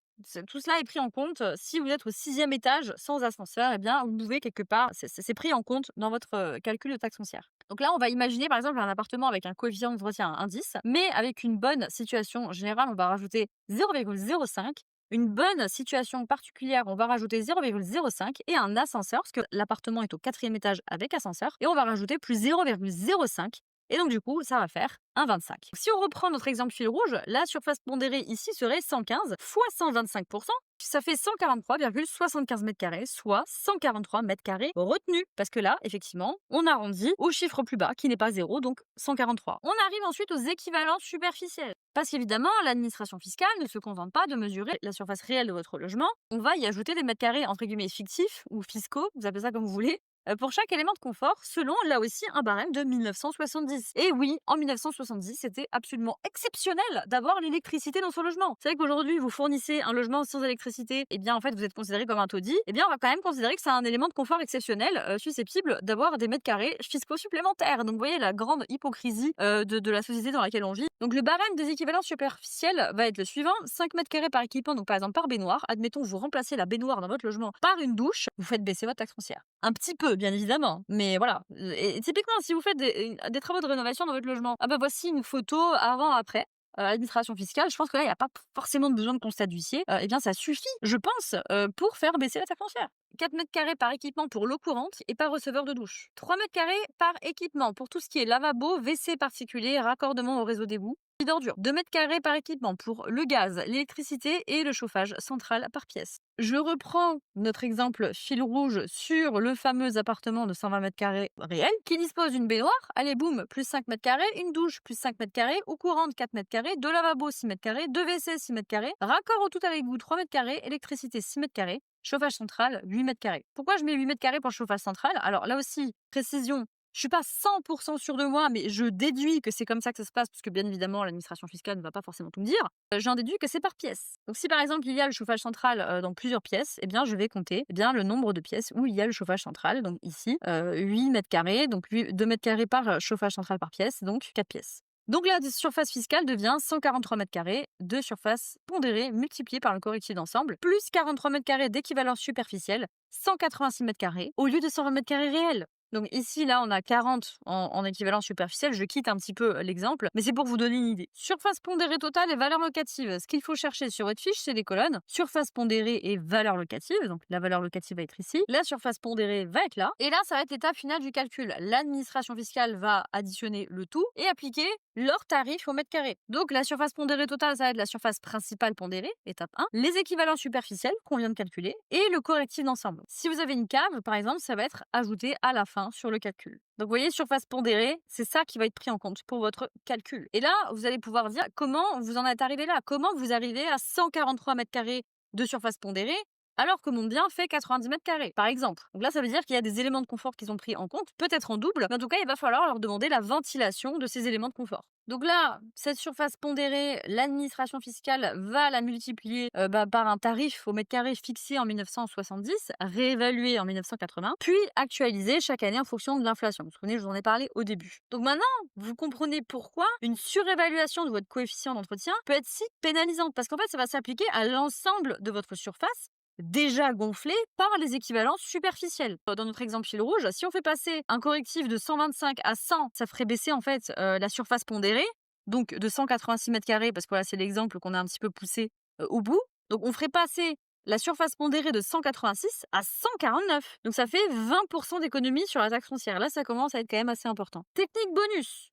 Speaker 1: Tout cela est pris en compte. Si vous êtes au sixième étage sans ascenseur, eh bien, vous pouvez quelque part, c'est pris en compte dans votre calcul de taxe foncière. Donc là, on va imaginer par exemple un appartement avec un coefficient d'entretien à 1,10, mais avec une bonne situation générale, on va rajouter 0,05. Une bonne situation particulière, on va rajouter 0,05 et un ascenseur, parce que l'appartement est au quatrième étage avec ascenseur, et on va rajouter plus 0,05. Et donc, du coup, ça va faire 1,25. Si on reprend notre exemple fil rouge, la surface pondérée ici serait 115 fois 125%. Ça fait 143,75 mètres carrés, soit 143 mètres carrés retenus. Parce que là, effectivement, on arrondit au chiffre plus bas, qui n'est pas 0, donc 143. On arrive ensuite aux équivalences superficielles. Parce qu'évidemment, l'administration fiscale ne se contente pas de mesurer la surface réelle de votre logement. On va y ajouter des mètres carrés, entre guillemets, fictifs ou fiscaux, vous appelez ça comme vous voulez, pour chaque élément de confort, selon là aussi un barème de 1970. Et oui, en 1970, c'était absolument exceptionnel d'avoir l'électricité dans son logement. C'est vrai qu'aujourd'hui, vous fournissez un logement sans électricité, et bien en fait, vous êtes considéré comme un taudis. Et bien, on va quand même considérer que c'est un élément de confort exceptionnel, susceptible d'avoir des mètres carrés fiscaux supplémentaires. Donc, vous voyez la grande hypocrisie de la société dans laquelle on vit. Donc, le barème des équivalences superficielles va être le suivant 5 mètres carrés par équipement, donc par exemple par baignoire. Admettons, vous remplacez la baignoire dans votre logement par une douche, vous faites baisser votre taxe foncière. Un petit peu, bien évidemment, mais voilà. Et typiquement, si vous faites des travaux de rénovation dans votre logement, ah bah voici une photo avant-après. Administration fiscale, je pense que là, il n'y a pas forcément besoin de constat d'huissier. Eh bien, ça suffit, je pense, pour faire baisser la taxe foncière. 4 mètres carrés par équipement pour l'eau courante et par receveur de douche. 3 mètres carrés par équipement pour tout ce qui est lavabo, WC particulier, raccordement au réseau d'égout. d'ordures, 2 mètres carrés par équipement pour le gaz, l'électricité et le chauffage central par pièce. Je reprends notre exemple fil rouge sur le fameux appartement de 120 mètres carrés réel qui dispose d'une baignoire, allez boum, plus 5 mètres carrés, une douche, plus 5 mètres carrés, eau courante 4 mètres carrés, 2 lavabos 6 mètres carrés, 2 WC 6 mètres carrés, raccord au tout avec vous 3 mètres carrés, électricité 6 mètres carrés, chauffage central 8 mètres carrés. Pourquoi je mets 8 mètres carrés pour le chauffage central? Alors là aussi, précision, je suis pas 100% sûre de moi, mais je déduis que c'est comme ça que ça se passe, parce que bien évidemment, l'administration fiscale ne va pas forcément tout me dire. J'en déduis que c'est par pièce. Donc si par exemple il y a le chauffage central dans plusieurs pièces, eh bien je vais compter le nombre de pièces où il y a le chauffage central. Donc ici, 8 mètres carrés, donc 2 mètres carrés par chauffage central par pièce, donc 4 pièces. Donc la surface fiscale devient 143 mètres carrés de surface pondérée multipliée par le correctif d'ensemble, plus 43 mètres carrés d'équivalence superficielle, 186 mètres carrés, au lieu de 120 mètres carrés réels. Donc ici, là, on a 40 en équivalence superficielle. Je quitte un petit peu l'exemple, mais c'est pour vous donner une idée. Surface pondérée totale et valeur locative. Ce qu'il faut chercher sur votre fiche, c'est des colonnes. Surface pondérée et valeur locative. Donc la valeur locative va être ici. La surface pondérée va être là. Et là, ça va être l'étape finale du calcul. L'administration fiscale va additionner le tout et appliquer leur tarif au mètre carré. Donc la surface pondérée totale, ça va être la surface principale pondérée, étape 1. Les équivalences superficielles qu'on vient de calculer et le correctif d'ensemble. Si vous avez une cave, par exemple, ça va être ajouté à la fin sur le calcul. Donc vous voyez, surface pondérée, c'est ça qui va être pris en compte pour votre calcul. Et là, vous allez pouvoir dire comment vous en êtes arrivé là, comment vous arrivez à 143 mètres carrés de surface pondérée alors que mon bien fait 90 mètres carrés, par exemple. Donc là, ça veut dire qu'il y a des éléments de confort qui sont pris en compte, peut-être en double, mais en tout cas, il va falloir leur demander la ventilation de ces éléments de confort. Donc là, cette surface pondérée, l'administration fiscale va la multiplier par un tarif au mètre carré fixé en 1970, réévalué en 1980, puis actualisé chaque année en fonction de l'inflation. Vous vous souvenez, je vous en ai parlé au début. Donc maintenant, vous comprenez pourquoi une surévaluation de votre coefficient d'entretien peut être si pénalisante, parce qu'en fait, ça va s'appliquer à l'ensemble de votre surface, déjà gonflé par les équivalences superficielles. Dans notre exemple fil rouge, si on fait passer un correctif de 125 à 100, ça ferait baisser en fait la surface pondérée, donc de 186 mètres carrés, parce que voilà, c'est l'exemple qu'on a un petit peu poussé au bout. Donc on ferait passer la surface pondérée de 186 à 149. Donc ça fait 20% d'économie sur la taxe foncière. Là, ça commence à être quand même assez important. Technique bonus,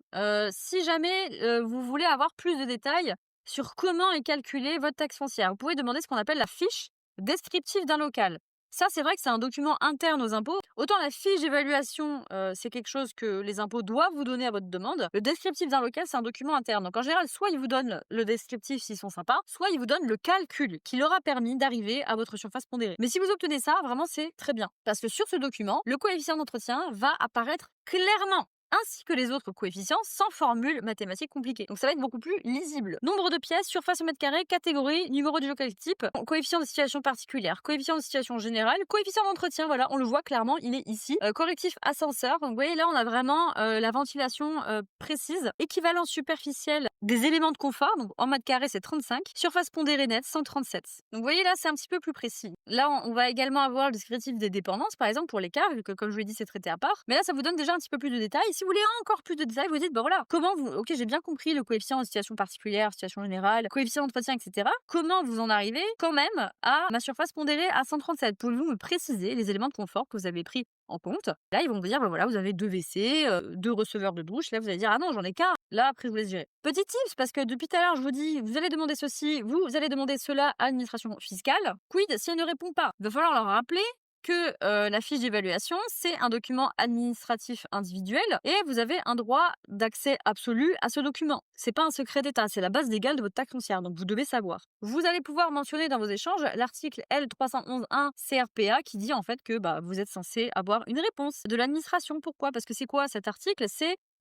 Speaker 1: si jamais vous voulez avoir plus de détails sur comment est calculée votre taxe foncière, vous pouvez demander ce qu'on appelle la fiche descriptif d'un local. Ça, c'est vrai que c'est un document interne aux impôts. Autant la fiche d'évaluation, c'est quelque chose que les impôts doivent vous donner à votre demande. Le descriptif d'un local, c'est un document interne. Donc en général, soit ils vous donnent le descriptif s'ils sont sympas, soit ils vous donnent le calcul qui leur a permis d'arriver à votre surface pondérée. Mais si vous obtenez ça, vraiment, c'est très bien. Parce que sur ce document, le coefficient d'entretien va apparaître clairement, ainsi que les autres coefficients sans formule mathématique compliquée. Donc ça va être beaucoup plus lisible. Nombre de pièces, surface au mètre carré, catégorie, numéro du local type, coefficient de situation particulière, coefficient de situation générale, coefficient d'entretien, voilà, on le voit clairement, il est ici. Correctif ascenseur, donc vous voyez là on a vraiment la ventilation précise, équivalence superficielle des éléments de confort, donc en mètre carré c'est 35, surface pondérée nette 137. Donc vous voyez là c'est un petit peu plus précis. Là on va également avoir le descriptif des dépendances, par exemple pour les caves, vu que comme je vous l'ai dit c'est traité à part, mais là ça vous donne déjà un petit peu plus de détails. Si vous voulez encore plus de détails, vous dites, bah voilà, comment vous, ok, j'ai bien compris le coefficient en situation particulière, situation générale, coefficient d'entretien, etc. Comment vous en arrivez quand même à ma surface pondérée à 137? Pouvez-vous me préciser les éléments de confort que vous avez pris en compte? Là, ils vont vous dire, bah voilà, vous avez 2 WC, 2 receveurs de douche. Là, vous allez dire, ah non, j'en ai qu'un. Là, après, je vous laisse gérer. Petit tips, parce que depuis tout à l'heure, je vous dis, vous allez demander ceci, vous allez demander cela à l'administration fiscale. Quid si elle ne répond pas? Il va falloir leur rappeler que la fiche d'évaluation, c'est un document administratif individuel et vous avez un droit d'accès absolu à ce document. C'est pas un secret d'État, c'est la base légale de votre taxe foncière, donc vous devez savoir. Vous allez pouvoir mentionner dans vos échanges l'article L311.1 CRPA qui dit en fait que vous êtes censé avoir une réponse de l'administration. Pourquoi? Parce que c'est quoi cet article?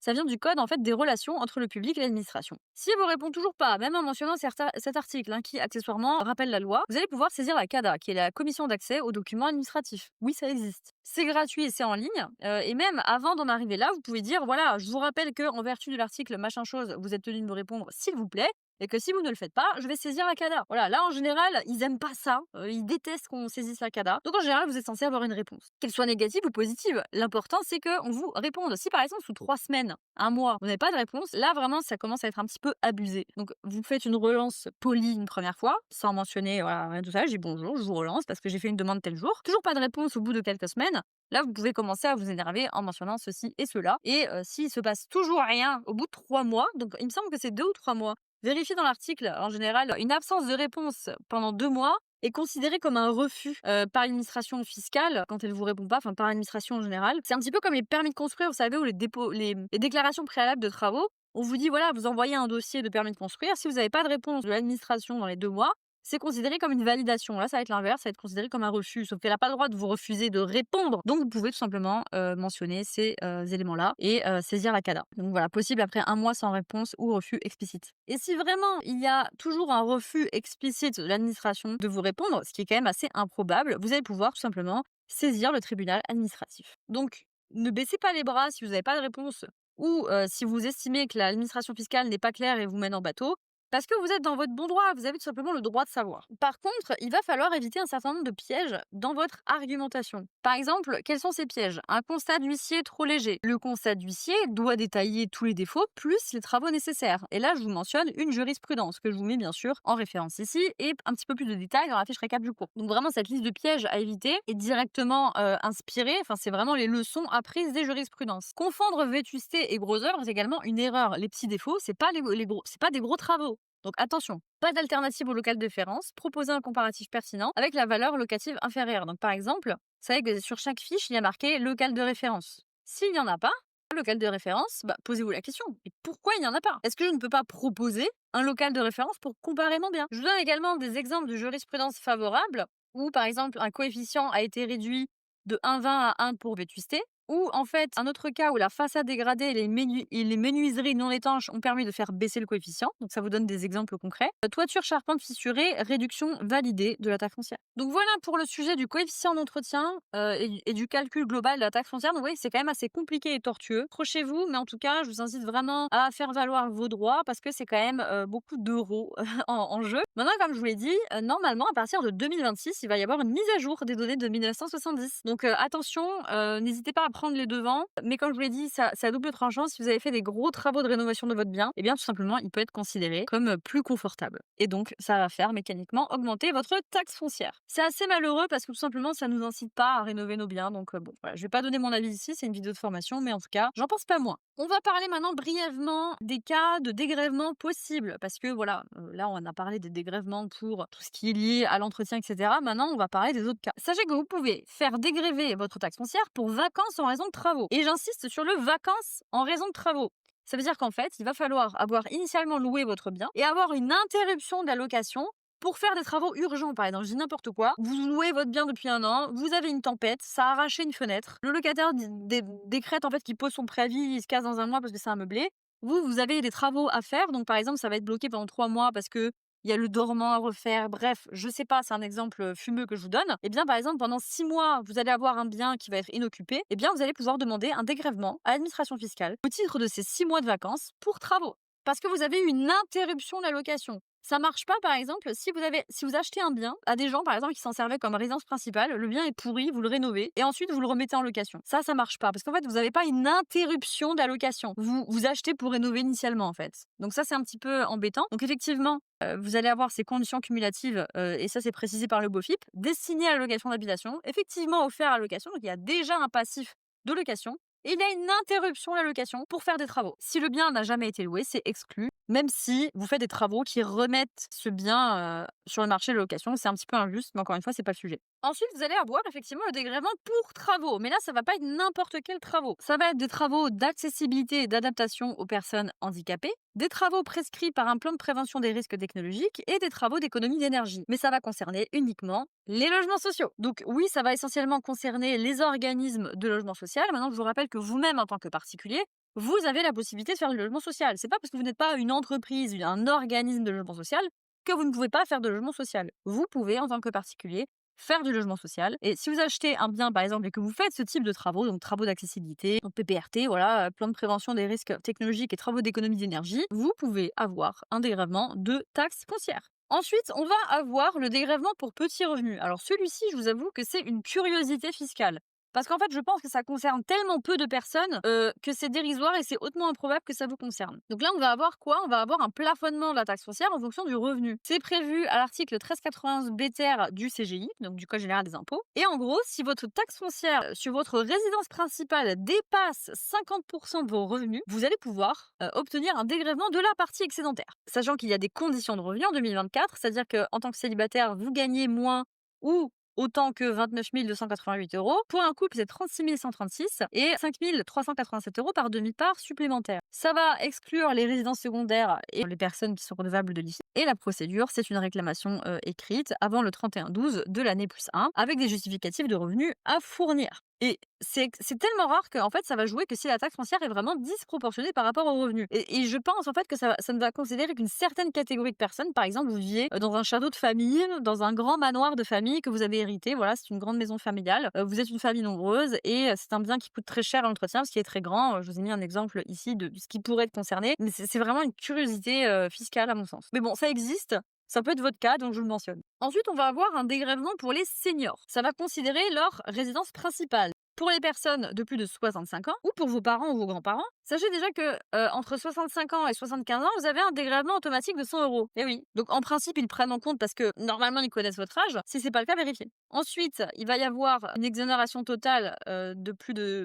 Speaker 1: Ça vient du code en fait des relations entre le public et l'administration. Si elle vous répond toujours pas, même en mentionnant cet article qui accessoirement rappelle la loi, vous allez pouvoir saisir la CADA, qui est la commission d'accès aux documents administratifs. Oui, ça existe. C'est gratuit et c'est en ligne. Et même avant d'en arriver là, vous pouvez dire voilà, je vous rappelle que en vertu de l'article machin chose, vous êtes tenu de me répondre s'il vous plaît. Et que si vous ne le faites pas, je vais saisir la CADA. Voilà, là en général, ils aiment pas ça. Ils détestent qu'on saisisse la CADA. Donc en général, vous êtes censé avoir une réponse. Qu'elle soit négative ou positive. L'important, c'est qu'on vous réponde. Si par exemple, sous 3 semaines, un mois, vous n'avez pas de réponse, là vraiment, ça commence à être un petit peu abusé. Donc vous faites une relance polie une première fois, sans mentionner voilà, tout ça. Je dis bonjour, je vous relance parce que j'ai fait une demande tel jour. Toujours pas de réponse au bout de quelques semaines. semaine, là, vous pouvez commencer à vous énerver en mentionnant ceci et cela. Et s'il se passe toujours rien au bout de 3 mois, donc il me semble que c'est 2 ou 3 mois, vérifiez dans l'article, en général, une absence de réponse pendant 2 mois est considéré comme un refus par l'administration fiscale quand elle vous répond pas, enfin par l'administration en général. C'est un petit peu comme les permis de construire, vous savez, ou les déclarations préalables de travaux. On vous dit, voilà, vous envoyez un dossier de permis de construire. Si vous n'avez pas de réponse de l'administration dans les 2 mois, c'est considéré comme une validation. Là, ça va être l'inverse, ça va être considéré comme un refus. Sauf qu'elle n'a pas le droit de vous refuser de répondre. Donc, vous pouvez tout simplement mentionner ces éléments-là et saisir la CADA. Donc voilà, possible après 1 mois sans réponse ou refus explicite. Et si vraiment il y a toujours un refus explicite de l'administration de vous répondre, ce qui est quand même assez improbable, vous allez pouvoir tout simplement saisir le tribunal administratif. Donc, ne baissez pas les bras si vous n'avez pas de réponse ou si vous estimez que l'administration fiscale n'est pas claire et vous mène en bateau. Parce que vous êtes dans votre bon droit, vous avez tout simplement le droit de savoir. Par contre, il va falloir éviter un certain nombre de pièges dans votre argumentation. Par exemple, quels sont ces pièges? Un constat d'huissier trop léger. Le constat d'huissier doit détailler tous les défauts plus les travaux nécessaires. Et là, je vous mentionne une jurisprudence que je vous mets bien sûr en référence ici et un petit peu plus de détails dans la fiche récap du cours. Donc vraiment, cette liste de pièges à éviter est directement inspirée, enfin c'est vraiment les leçons apprises des jurisprudences. Confondre vétusté et gros œuvre, c'est également une erreur. Les petits défauts, c'est pas c'est pas des gros travaux. Donc attention, pas d'alternative au local de référence, proposez un comparatif pertinent avec la valeur locative inférieure. Donc par exemple, vous savez que sur chaque fiche, il y a marqué local de référence. S'il n'y en a pas, local de référence, posez-vous la question. Et pourquoi il n'y en a pas? Est-ce que je ne peux pas proposer un local de référence pour comparer mon bien? Je vous donne également des exemples de jurisprudence favorable où par exemple un coefficient a été réduit de 1,20 à 1 pour vétusté, ou en fait, un autre cas où la façade dégradée et les menuiseries non étanches ont permis de faire baisser le coefficient. Donc ça vous donne des exemples concrets. Toiture charpente fissurée, réduction validée de la taxe foncière. Donc voilà pour le sujet du coefficient d'entretien et du calcul global de la taxe foncière. Donc vous voyez, c'est quand même assez compliqué et tortueux. Accrochez-vous, mais en tout cas, je vous incite vraiment à faire valoir vos droits parce que c'est quand même beaucoup d'euros en jeu. Maintenant, comme je vous l'ai dit, normalement, à partir de 2026, il va y avoir une mise à jour des données de 1970. Donc attention, n'hésitez pas à prendre les devants, mais comme je vous l'ai dit, ça à double tranchant. Si vous avez fait des gros travaux de rénovation de votre bien, eh bien tout simplement, il peut être considéré comme plus confortable. Et donc, ça va faire mécaniquement augmenter votre taxe foncière. C'est assez malheureux parce que tout simplement, ça nous incite pas à rénover nos biens. Donc bon, voilà, je vais pas donner mon avis ici, c'est une vidéo de formation, mais en tout cas, j'en pense pas moins. On va parler maintenant brièvement des cas de dégrèvement possibles, parce que voilà, là on a parlé des dégrèvements pour tout ce qui est lié à l'entretien, etc. Maintenant, on va parler des autres cas. Sachez que vous pouvez faire dégréver votre taxe foncière pour vacances en raison de travaux. Et j'insiste sur le vacances en raison de travaux. Ça veut dire qu'en fait, il va falloir avoir initialement loué votre bien et avoir une interruption de la location pour faire des travaux urgents, par exemple. Je dis n'importe quoi. Vous louez votre bien depuis 1 an, vous avez une tempête, ça a arraché une fenêtre. Le locataire décrète en fait qu'il pose son préavis, il se casse dans 1 mois parce que c'est un meublé. Vous avez des travaux à faire, donc par exemple, ça va être bloqué pendant 3 mois parce que il y a le dormant à refaire, bref, je sais pas, c'est un exemple fumeux que je vous donne. Et bien, par exemple, pendant 6 mois, vous allez avoir un bien qui va être inoccupé, et bien, vous allez pouvoir demander un dégrèvement à l'administration fiscale au titre de ces 6 mois de vacances pour travaux. Parce que vous avez eu une interruption de la location. Ça marche pas, par exemple, si vous achetez un bien à des gens, par exemple, qui s'en servaient comme résidence principale, le bien est pourri, vous le rénovez, et ensuite vous le remettez en location. Ça marche pas, parce qu'en fait, vous n'avez pas une interruption de la location. Vous achetez pour rénover initialement, en fait. Donc ça, c'est un petit peu embêtant. Donc effectivement, vous allez avoir ces conditions cumulatives, et ça, c'est précisé par le BOFIP, destinées à la location d'habitation, effectivement offert à la location, donc il y a déjà un passif de location, et il y a une interruption de la location pour faire des travaux. Si le bien n'a jamais été loué, c'est exclu, même si vous faites des travaux qui remettent ce bien sur le marché de la location. C'est un petit peu injuste, mais encore une fois, c'est pas le sujet. Ensuite, vous allez avoir effectivement le dégrèvement pour travaux. Mais là, ça va pas être n'importe quel travaux. Ça va être des travaux d'accessibilité et d'adaptation aux personnes handicapées, des travaux prescrits par un plan de prévention des risques technologiques et des travaux d'économie d'énergie. Mais ça va concerner uniquement les logements sociaux. Donc oui, ça va essentiellement concerner les organismes de logement social. Maintenant, je vous rappelle que vous-même, en tant que particulier, vous avez la possibilité de faire du logement social. C'est pas parce que vous n'êtes pas une entreprise, un organisme de logement social, que vous ne pouvez pas faire de logement social. Vous pouvez, en tant que particulier, faire du logement social. Et si vous achetez un bien, par exemple, et que vous faites ce type de travaux, donc travaux d'accessibilité, donc PPRT, voilà, plan de prévention des risques technologiques et travaux d'économie d'énergie, vous pouvez avoir un dégrèvement de taxe foncière. Ensuite, on va avoir le dégrèvement pour petits revenus. Alors celui-ci, je vous avoue que c'est une curiosité fiscale. Parce qu'en fait, je pense que ça concerne tellement peu de personnes que c'est dérisoire et c'est hautement improbable que ça vous concerne. Donc là, on va avoir quoi? On va avoir un plafonnement de la taxe foncière en fonction du revenu. C'est prévu à l'article 1391 BTR du CGI, donc du Code général des impôts. Et en gros, si votre taxe foncière sur votre résidence principale dépasse 50% de vos revenus, vous allez pouvoir obtenir un dégrèvement de la partie excédentaire. Sachant qu'il y a des conditions de revenu en 2024, c'est-à-dire qu'en tant que célibataire, vous gagnez moins ou autant que 29 288 €. Pour un couple, c'est 36 136 et 5 387 € par demi-part supplémentaire. Ça va exclure les résidences secondaires et les personnes qui sont redevables de l'IFI. Et la procédure, c'est une réclamation écrite avant le 31/12 de l'année +1 avec des justificatifs de revenus à fournir. Et c'est tellement rare qu'en fait, ça va jouer que si la taxe foncière est vraiment disproportionnée par rapport aux revenus. Et je pense en fait que ça ne va considérer qu'une certaine catégorie de personnes. Par exemple, vous viviez dans un château de famille, dans un grand manoir de famille que vous avez hérité. Voilà, c'est une grande maison familiale. Vous êtes une famille nombreuse et c'est un bien qui coûte très cher à l'entretien parce qu'il est très grand. Je vous ai mis un exemple ici de ce qui pourrait être concerné. Mais c'est vraiment une curiosité fiscale à mon sens. Mais bon, ça existe. Ça peut être votre cas, donc je le mentionne. Ensuite, on va avoir un dégrèvement pour les seniors. Ça va considérer leur résidence principale. Pour les personnes de plus de 65 ans, ou pour vos parents ou vos grands-parents, sachez déjà que entre 65 ans et 75 ans, vous avez un dégrèvement automatique de 100 €. Et oui. Donc en principe, ils le prennent en compte parce que normalement, ils connaissent votre âge. Si c'est pas le cas, vérifiez. Ensuite, il va y avoir une exonération totale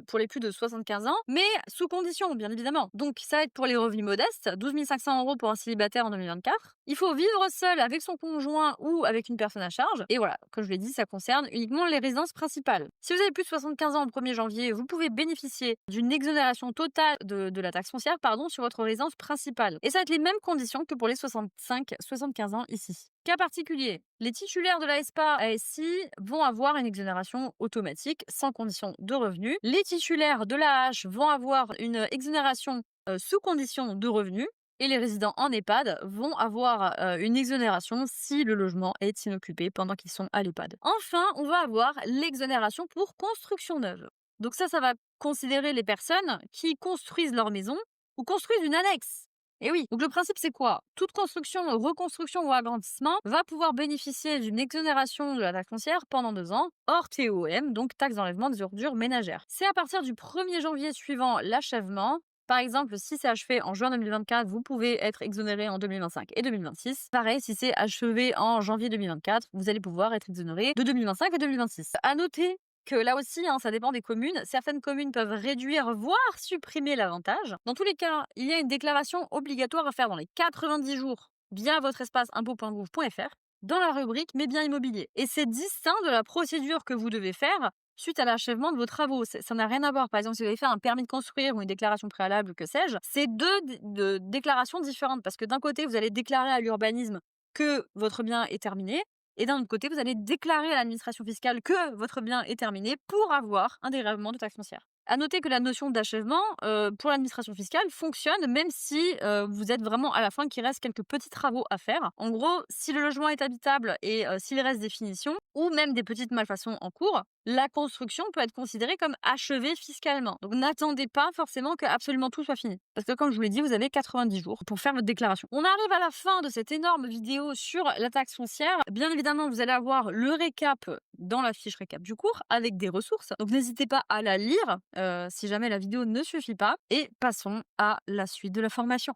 Speaker 1: pour les plus de 75 ans, mais sous condition, bien évidemment. Donc ça va être pour les revenus modestes, 12 500 € pour un célibataire en 2024. Il faut vivre seul avec son conjoint ou avec une personne à charge. Et voilà, comme je l'ai dit, ça concerne uniquement les résidences principales. Si vous avez plus de 75 ans au 1er janvier, vous pouvez bénéficier d'une exonération totale de la taxe foncière sur votre résidence principale. Et ça va être les mêmes conditions que pour les 65-75 ans ici. Cas particulier, les titulaires de la SPA ASI vont avoir une exonération automatique sans condition de revenu. Les titulaires de la H vont avoir une exonération sous condition de revenu. Et les résidents en EHPAD vont avoir une exonération si le logement est inoccupé pendant qu'ils sont à l'EHPAD. Enfin, on va avoir l'exonération pour construction neuve. Donc ça va considérer les personnes qui construisent leur maison ou construisent une annexe. Et oui, donc le principe c'est quoi? Toute construction, reconstruction ou agrandissement va pouvoir bénéficier d'une exonération de la taxe foncière pendant 2 ans, hors TOM, donc taxe d'enlèvement des ordures ménagères. C'est à partir du 1er janvier suivant l'achèvement. Par exemple, si c'est achevé en juin 2024, vous pouvez être exonéré en 2025 et 2026. Pareil, si c'est achevé en janvier 2024, vous allez pouvoir être exonéré de 2025 et 2026. À noter que là aussi, ça dépend des communes. Certaines communes peuvent réduire, voire supprimer l'avantage. Dans tous les cas, il y a une déclaration obligatoire à faire dans les 90 jours via votre espace impôts.gouv.fr dans la rubrique Mes biens immobiliers. Et c'est distinct de la procédure que vous devez faire suite à l'achèvement de vos travaux. Ça n'a rien à voir. Par exemple, si vous avez fait un permis de construire ou une déclaration préalable, que sais-je, c'est deux déclarations différentes. Parce que d'un côté, vous allez déclarer à l'urbanisme que votre bien est terminé. Et d'un autre côté, vous allez déclarer à l'administration fiscale que votre bien est terminé pour avoir un dégrèvement de taxe foncière. À noter que la notion d'achèvement pour l'administration fiscale fonctionne même si vous êtes vraiment à la fin, qu'il reste quelques petits travaux à faire. En gros, si le logement est habitable et s'il reste des finitions ou même des petites malfaçons en cours, la construction peut être considérée comme achevée fiscalement. Donc n'attendez pas forcément que absolument tout soit fini. Parce que comme je vous l'ai dit, vous avez 90 jours pour faire votre déclaration. On arrive à la fin de cette énorme vidéo sur la taxe foncière. Bien évidemment, vous allez avoir le récap dans la fiche récap du cours avec des ressources. Donc n'hésitez pas à la lire si jamais la vidéo ne suffit pas. Et passons à la suite de la formation.